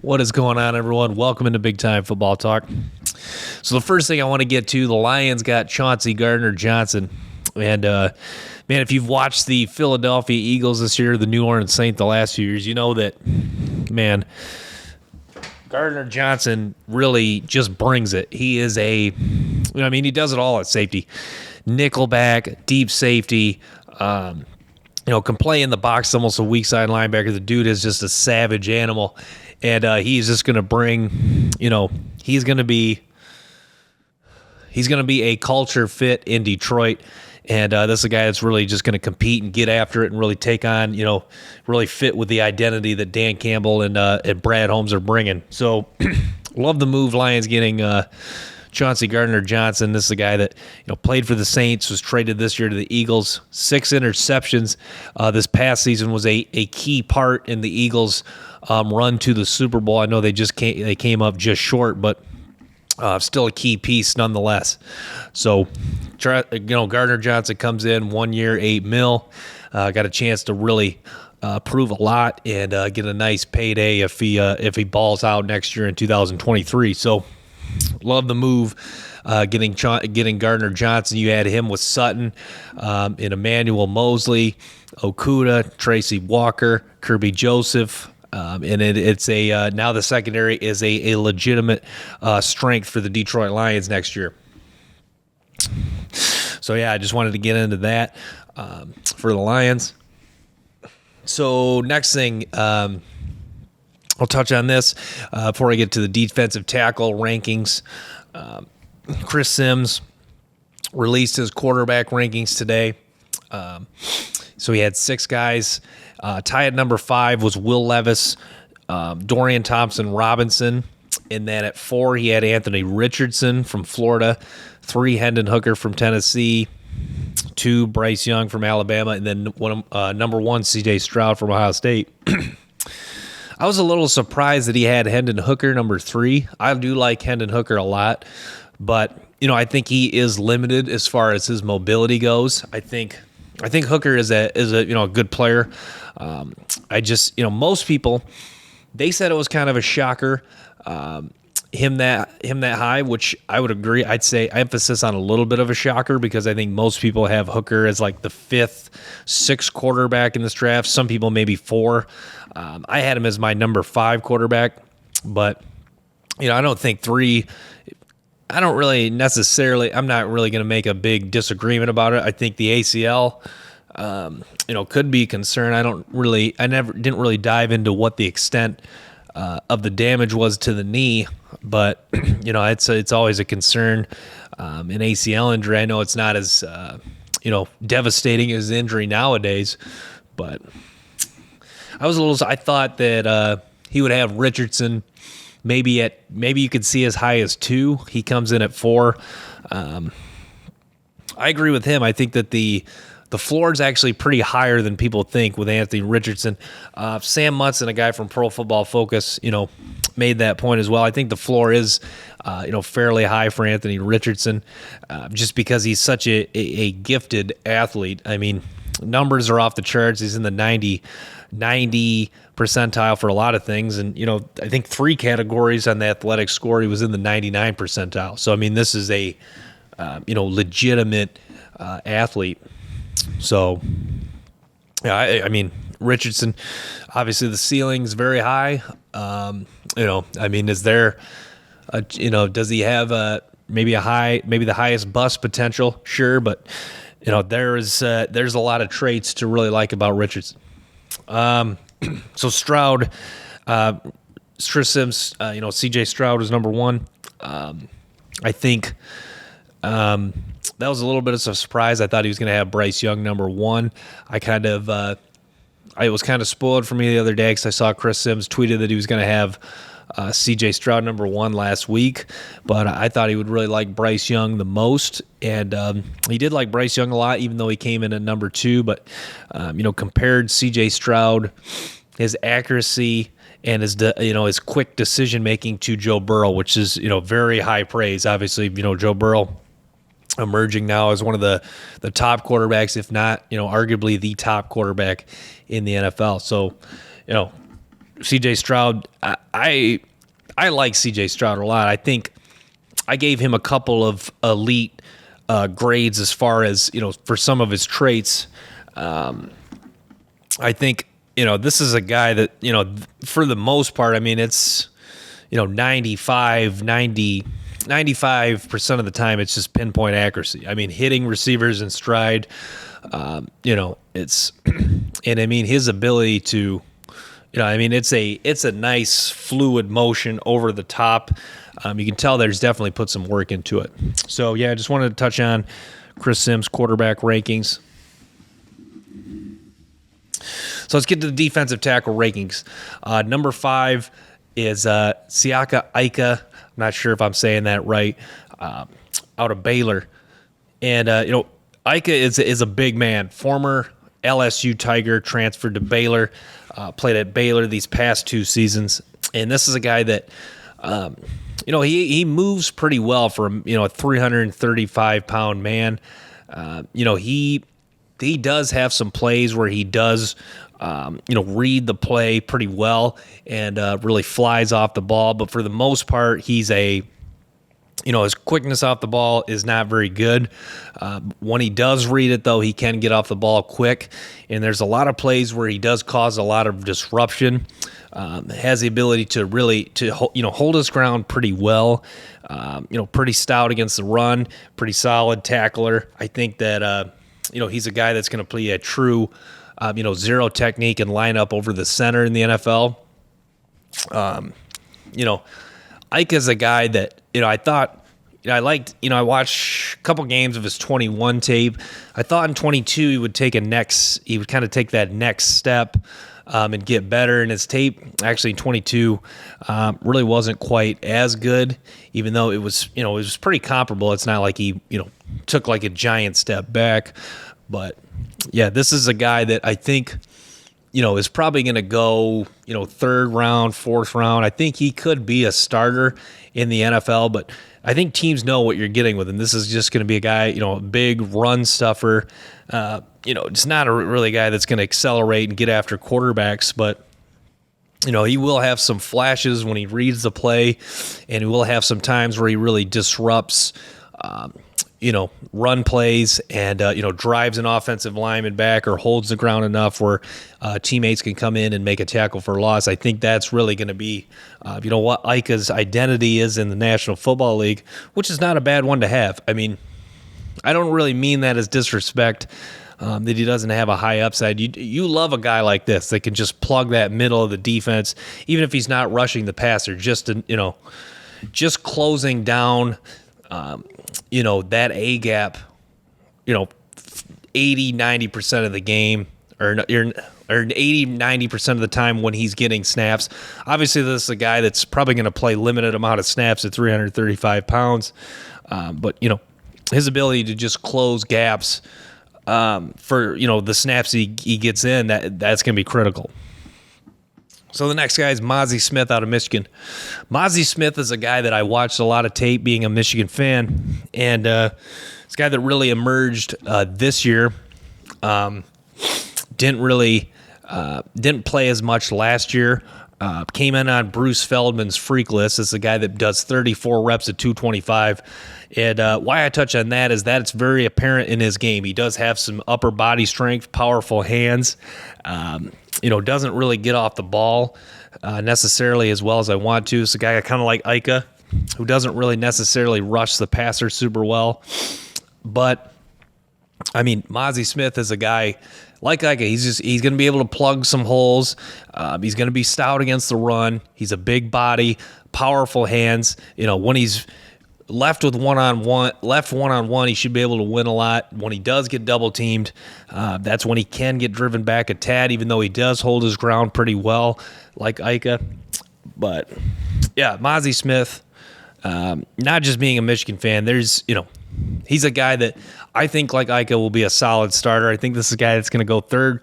What is going on, everyone? Welcome into Big Time Football Talk. So the first thing I want to get to, the Lions got Chauncey Gardner-Johnson. And, man, if you've watched the Philadelphia Eagles this year, the New Orleans Saints the last few years, you know that, man, Gardner-Johnson really just brings it. He is he does it all at safety. Nickelback, deep safety, can play in the box, almost a weak side linebacker. The dude is just a savage animal. And he's just going to bring, he's going to be a culture fit in Detroit. And this is a guy that's really just going to compete and get after it and really take on, really fit with the identity that Dan Campbell and Brad Holmes are bringing. So love the move, Lions getting Chauncey Gardner-Johnson. This is a guy that played for the Saints, was traded this year to the Eagles. 6 interceptions this past season, was a key part in the Eagles' run to the Super Bowl. I know they came up just short, but still a key piece nonetheless. So Gardner-Johnson comes in 1 year, $8 million. Got a chance to really prove a lot and get a nice payday if he balls out next year in 2023. So love the move, getting Gardner-Johnson. You had him with Sutton, and Emmanuel Mosley, Okudah, Tracy Walker, Kirby Joseph, and it's now the secondary is a legitimate strength for the Detroit Lions next year. So yeah, I just wanted to get into that for the Lions. So next thing, I'll touch on this before I get to the defensive tackle rankings. Chris Sims released his quarterback rankings today. So he had 6 guys. Tie at number 5 was Will Levis, Dorian Thompson-Robinson. And then at 4, he had Anthony Richardson from Florida, 3, Hendon Hooker from Tennessee, 2, Bryce Young from Alabama, and then number 1, C.J. Stroud from Ohio State. I was a little surprised that he had Hendon Hooker number 3. I do like Hendon Hooker a lot, but I think he is limited as far as his mobility goes. I think Hooker is a good player. Most people, they said it was kind of a shocker, him that high, which I would agree. I'd say emphasis on a little bit of a shocker because I think most people have Hooker as like the 5th, 6th quarterback in this draft. Some people maybe 4. I had him as my number 5 quarterback, but I don't think 3. I don't really necessarily. I'm not really going to make a big disagreement about it. I think the ACL, could be a concern. I didn't really dive into what the extent of the damage was to the knee, but it's always a concern. An ACL injury, I know it's not as devastating as injury nowadays, but I thought that he would have Richardson maybe you could see as high as 2. He comes in at 4. I agree with him. I think that the floor is actually pretty higher than people think with Anthony Richardson. Sam Munson, a guy from Pro Football Focus, made that point as well. I think the floor is, fairly high for Anthony Richardson, just because he's such a gifted athlete. I mean, numbers are off the charts. He's in the 90 percentile for a lot of things. And, I think 3 categories on the athletic score, he was in the 99 percentile. So, I mean, this is a, legitimate athlete. So, yeah, I mean, Richardson, obviously the ceiling's very high. Is there, does he have maybe the highest bust potential? Sure, but there's a lot of traits to really like about Richardson. So Stroud, Chris Sims, C.J. Stroud is number 1. I think that was a little bit of a surprise. I thought he was going to have Bryce Young number 1. I was kind of spoiled for me the other day because I saw Chris Sims tweeted that he was going to have C.J. Stroud number 1 last week, but I thought he would really like Bryce Young the most, and he did like Bryce Young a lot, even though he came in at number 2. But compared C.J. Stroud, his accuracy and his quick decision making to Joe Burrow, which is very high praise. Obviously, Joe Burrow emerging now as one of the top quarterbacks, if not, arguably the top quarterback in the NFL. So, CJ Stroud, I like C.J. Stroud a lot. I think I gave him a couple of elite grades as far as, for some of his traits. I think, this is a guy that, for the most part, I mean, it's, 95% of the time, it's just pinpoint accuracy. I mean, hitting receivers in stride, it's, and I mean, his ability to, it's a nice fluid motion over the top. You can tell there's definitely put some work into it. So, I just wanted to touch on Chris Simm's quarterback rankings. So let's get to the defensive tackle rankings. Number 5 is Siaki Ika. I'm not sure if I'm saying that right. Out of Baylor. And, Ika is a big man. Former LSU Tiger, transferred to Baylor. Played at Baylor these past 2 seasons. And this is a guy that, he moves pretty well for, a 335-pound man. He does have some plays where he does, read the play pretty well and really flies off the ball. But for the most part, he's his quickness off the ball is not very good. When he does read it, though, he can get off the ball quick. And there's a lot of plays where he does cause a lot of disruption. Has the ability to really hold his ground pretty well. Pretty stout against the run, pretty solid tackler. I think that he's a guy that's going to play a true zero technique and line up over the center in the NFL. Ike is a guy that, I thought, I liked, I watched a couple games of his 21 tape. I thought in 22 he would kind of take that next step and get better. And his tape, actually in 22, really wasn't quite as good, even though it was pretty comparable. It's not like he, took like a giant step back. But, this is a guy that I think, is probably going to go, 3rd round, 4th round. I think he could be a starter in the NFL, but I think teams know what you're getting with him. This is just going to be a guy, a big run stuffer. It's not really a guy that's going to accelerate and get after quarterbacks, but, he will have some flashes when he reads the play, and he will have some times where he really disrupts, run plays and, drives an offensive lineman back or holds the ground enough where teammates can come in and make a tackle for loss. I think that's really going to be, what Ika's identity is in the National Football League, which is not a bad one to have. I mean, I don't really mean that as disrespect, that he doesn't have a high upside. You love a guy like this that can just plug that middle of the defense, even if he's not rushing the passer, just closing down, that A gap, 80, 90% of the game, or 80, 90% of the time when he's getting snaps. Obviously, this is a guy that's probably going to play limited amount of snaps at 335 pounds. But, his ability to just close gaps for, the snaps he gets in, that's going to be critical. So the next guy is Mazi Smith out of Michigan. Mazi Smith is a guy that I watched a lot of tape being a Michigan fan, and it's a guy that really emerged this year. Didn't play as much last year. Came in on Bruce Feldman's freak list. It's a guy that does 34 reps at 225. And why I touch on that is that it's very apparent in his game. He does have some upper body strength, powerful hands. Doesn't really get off the ball necessarily as well as I want to. It's a guy kind of like Ika, who doesn't really necessarily rush the passer super well. But, I mean, Mazi Smith is a guy like Ika. He's going to be able to plug some holes. He's going to be stout against the run. He's a big body, powerful hands. When he's left one-on-one, he should be able to win a lot. When he does get double-teamed, that's when he can get driven back a tad, even though he does hold his ground pretty well, like Ika. But, Mazi Smith, not just being a Michigan fan, he's a guy that I think, like Ika, will be a solid starter. I think this is a guy that's going to go 3rd.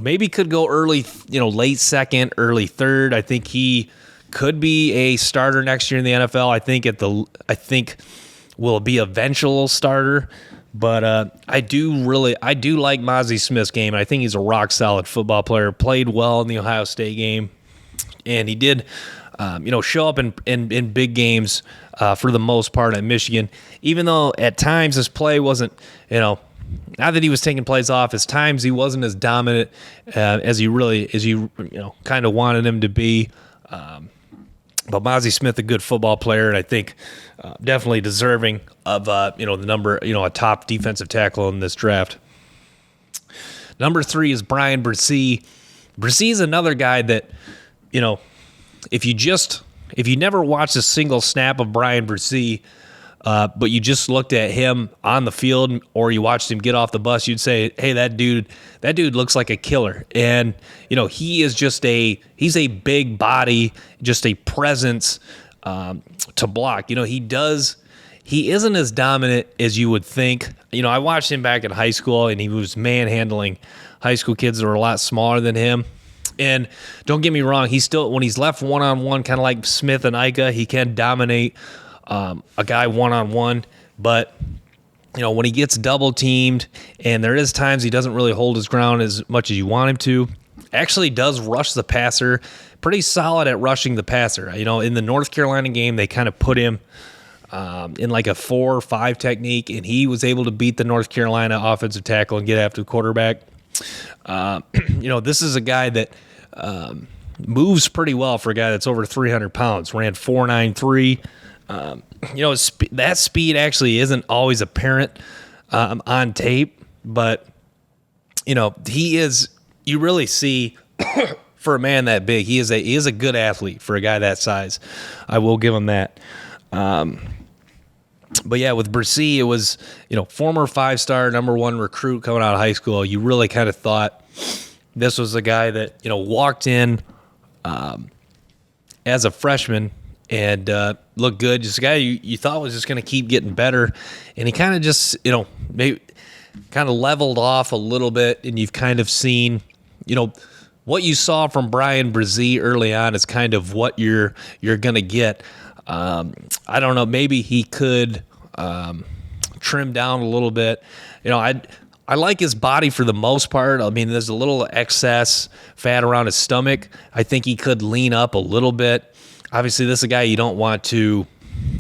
Maybe could go early, late 2nd, early 3rd. I think he could be a starter next year in the NFL. I think will be a eventual starter, but I do like Mazi Smith's game. I think he's a rock solid football player. Played well in the Ohio State game, and he did show up in big games for the most part at Michigan, even though at times his play wasn't, not that he was taking plays off, at times he wasn't as dominant as you kind of wanted him to be. But Mazi Smith, a good football player, and I think definitely deserving of the number, a top defensive tackle in this draft. Number 3 is Bryan Bresee. Bresee is another guy that, if you never watched a single snap of Bryan Bresee, but you just looked at him on the field or you watched him get off the bus, you'd say, hey, that dude looks like a killer. And, he is he's a big body, just a presence to block. He isn't as dominant as you would think. I watched him back in high school, and he was manhandling high school kids that were a lot smaller than him. And don't get me wrong, when he's left one-on-one, kind of like Smith and Ika, he can dominate a guy one-on-one. But, when he gets double-teamed, and there is times he doesn't really hold his ground as much as you want him to, actually does rush the passer, pretty solid at rushing the passer. In the North Carolina game, they kind of put him in like a 4 or 5 technique, and he was able to beat the North Carolina offensive tackle and get after the quarterback. This is a guy that moves pretty well for a guy that's over 300 pounds, ran 4.93. That speed actually isn't always apparent on tape, but, he is, you really see for a man that big, he is a good athlete for a guy that size. I will give him that. But yeah, with Bresee, it was, former 5-star number 1 recruit coming out of high school. You really kind of thought this was a guy that, walked in as a freshman and looked good. Just a guy you thought was just going to keep getting better. And he kind of just, maybe kind of leveled off a little bit. And you've kind of seen, what you saw from Bryan Bresee early on is kind of what you're going to get. I don't know. Maybe he could trim down a little bit. I like his body for the most part. I mean, there's a little excess fat around his stomach. I think he could lean up a little bit. Obviously, this is a guy you don't want to,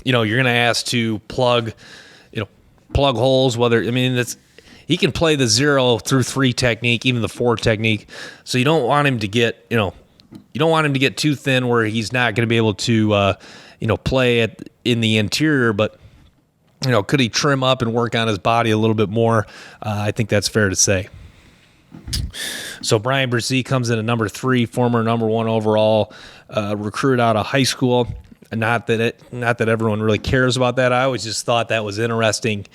you're going to ask to plug holes. He can play the 0 through 3 technique, even the 4 technique. So you don't want him to get, you don't want him to get too thin where he's not going to be able to, play in the interior, but, could he trim up and work on his body a little bit more? I think that's fair to say. So Bryan Bresee comes in at number 3, former number 1 overall recruit out of high school. Not that everyone really cares about that. I always just thought that was interesting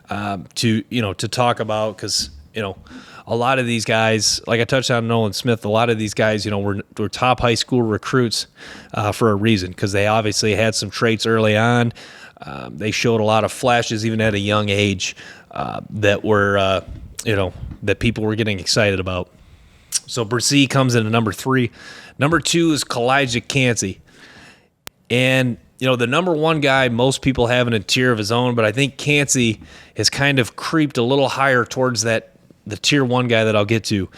to talk about because, a lot of these guys, like I touched on Nolan Smith, a lot of these guys, were top high school recruits for a reason because they obviously had some traits early on. They showed a lot of flashes even at a young age that were, that people were getting excited about. So Bresee comes in at number 3. Number 2 is Calijah Cancey. And, the number 1 guy most people have in a tier of his own, but I think Cancey has kind of creeped a little higher towards the tier 1 guy that I'll get to.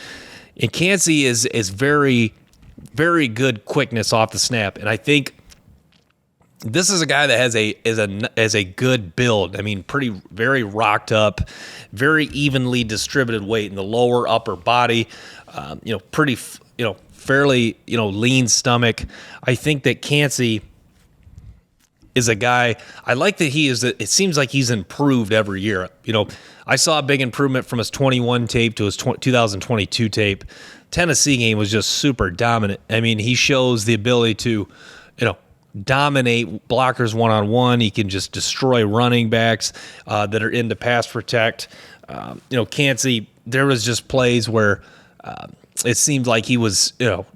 And Cancey is very, very good quickness off the snap. And I think this is a guy that has a good build. I mean, very rocked up, very evenly distributed weight in the lower upper body. Fairly lean stomach. I think that Cancey is a guy. I like that it seems like he's improved every year. I saw a big improvement from his 21 tape to his 2022 tape. Tennessee game was just super dominant. I mean, he shows the ability to, dominate blockers one-on-one. He can just destroy running backs that are into pass protect. Cancey, there was just plays where it seemed like he was,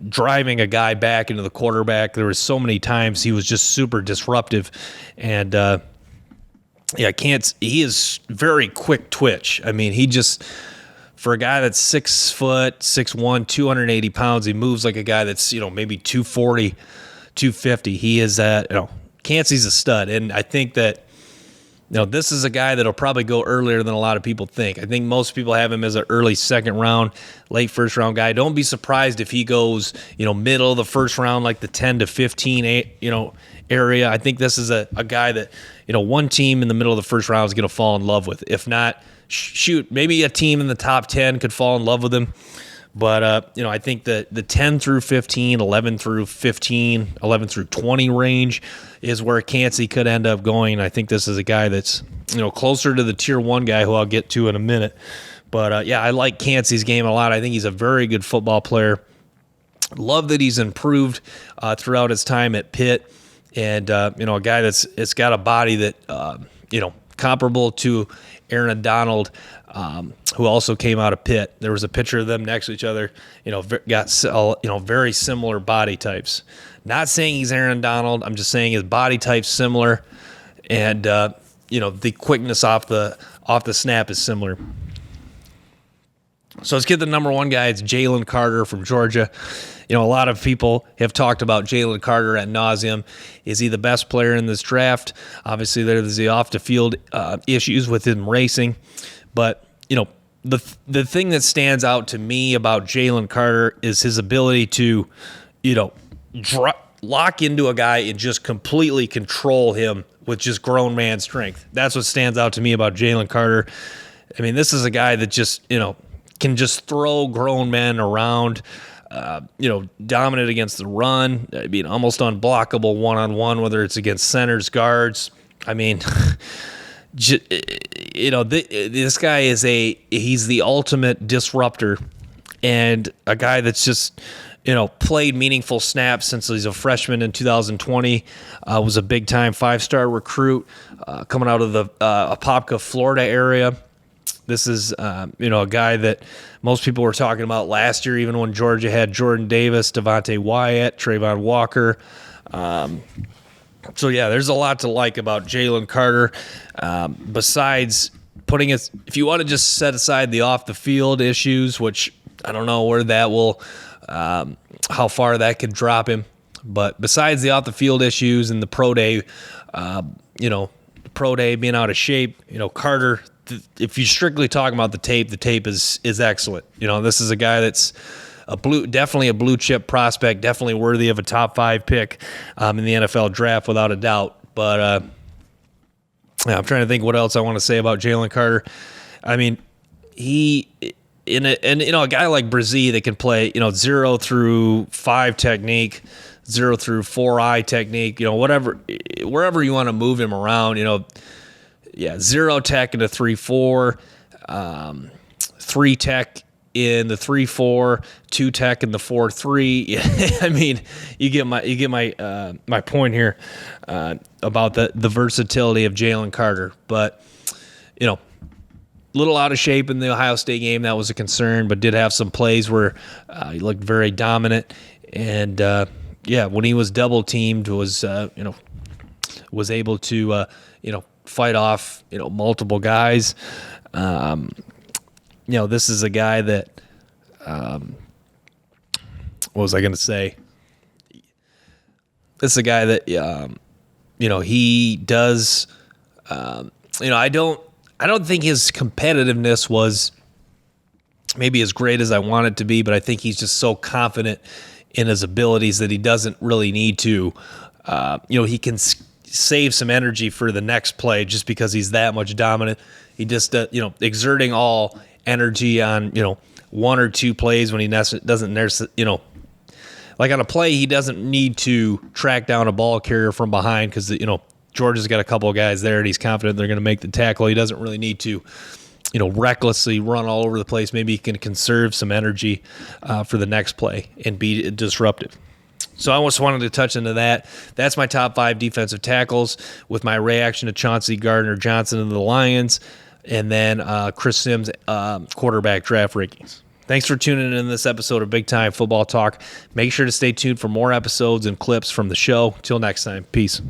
driving a guy back into the quarterback. There was so many times he was just super disruptive. And, he is very quick twitch. I mean, he just, for a guy that's 6 foot, 6'1", 280 pounds, he moves like a guy that's, maybe 240, 250. He is Cancey's a stud. And I think that, this is a guy that'll probably go earlier than a lot of people think. I think most people have him as an early second round, late first round guy. Don't be surprised if he goes, middle of the first round, like the 10 to 15, area. I think this is a guy that, one team in the middle of the first round is going to fall in love with. If not, shoot, maybe a team in the top 10 could fall in love with him. But, I think the 10 through 15, 11 through 15, 11 through 20 range is where Cancey could end up going. I think this is a guy that's, closer to the tier 1 guy who I'll get to in a minute. But, I like Cancey's game a lot. I think he's a very good football player. Love that he's improved throughout his time at Pitt. And, a guy it's got a body that, comparable to Aaron Donald, who also came out of Pitt. There was a picture of them next to each other, got, very similar body types. Not saying he's Aaron Donald. I'm just saying his body type's similar. And, the quickness off the snap is similar. So let's get the number 1 guy. It's Jalen Carter from Georgia. A lot of people have talked about Jalen Carter ad nauseum. Is he the best player in this draft? Obviously, there's the off-the-field issues with him racing. But, the thing that stands out to me about Jalen Carter is his ability to, lock into a guy and just completely control him with just grown man strength. That's what stands out to me about Jalen Carter. I mean, this is a guy that just, can just throw grown men around. Dominant against the run, being almost unblockable one-on-one, whether it's against centers, guards. I mean, this guy he's the ultimate disruptor, and a guy that's just, played meaningful snaps since he's a freshman in 2020, was a big-time 5-star recruit coming out of the Apopka, Florida area. This is, a guy that most people were talking about last year, even when Georgia had Jordan Davis, Devontae Wyatt, Trayvon Walker. There's a lot to like about Jalen Carter. Besides putting it, if you want to just set aside the off-the-field issues, which I don't know where that will, how far that could drop him. But besides the off-the-field issues and the pro day, being out of shape, Carter, if you're strictly talking about the tape is excellent. This is a guy that's definitely a blue chip prospect, definitely worthy of a top 5 pick in the NFL draft without a doubt. But I'm trying to think what else I want to say about Jalen Carter. I mean, a guy like Bresee that can play 0 through 5 technique, 0 through 4 technique, wherever you want to move him around, 0 tech into 3-4, 3 tech in the 3-4, 2 tech in the 4-3. I mean, you get my point here about the versatility of Jalen Carter. But little out of shape in the Ohio State game, that was a concern. But did have some plays where he looked very dominant, and when he was double teamed, was able to fight off, multiple guys. This is a guy that, what was I going to say? This is a guy that, he does, I don't think his competitiveness was maybe as great as I want it to be, but I think he's just so confident in his abilities that he doesn't really need to, he can save some energy for the next play just because he's that much dominant. He just, exerting all energy on, 1 or 2 plays when he doesn't, like on a play, he doesn't need to track down a ball carrier from behind because, Georgia's got a couple of guys there and he's confident they're going to make the tackle. He doesn't really need to, recklessly run all over the place. Maybe he can conserve some energy for the next play and be disruptive. So I just wanted to touch into that. That's my top 5 defensive tackles with my reaction to Chauncey Gardner-Johnson and the Lions, and then Chris Simm's quarterback draft rankings. Thanks for tuning in this episode of Big Time Football Talk. Make sure to stay tuned for more episodes and clips from the show. Till next time, peace.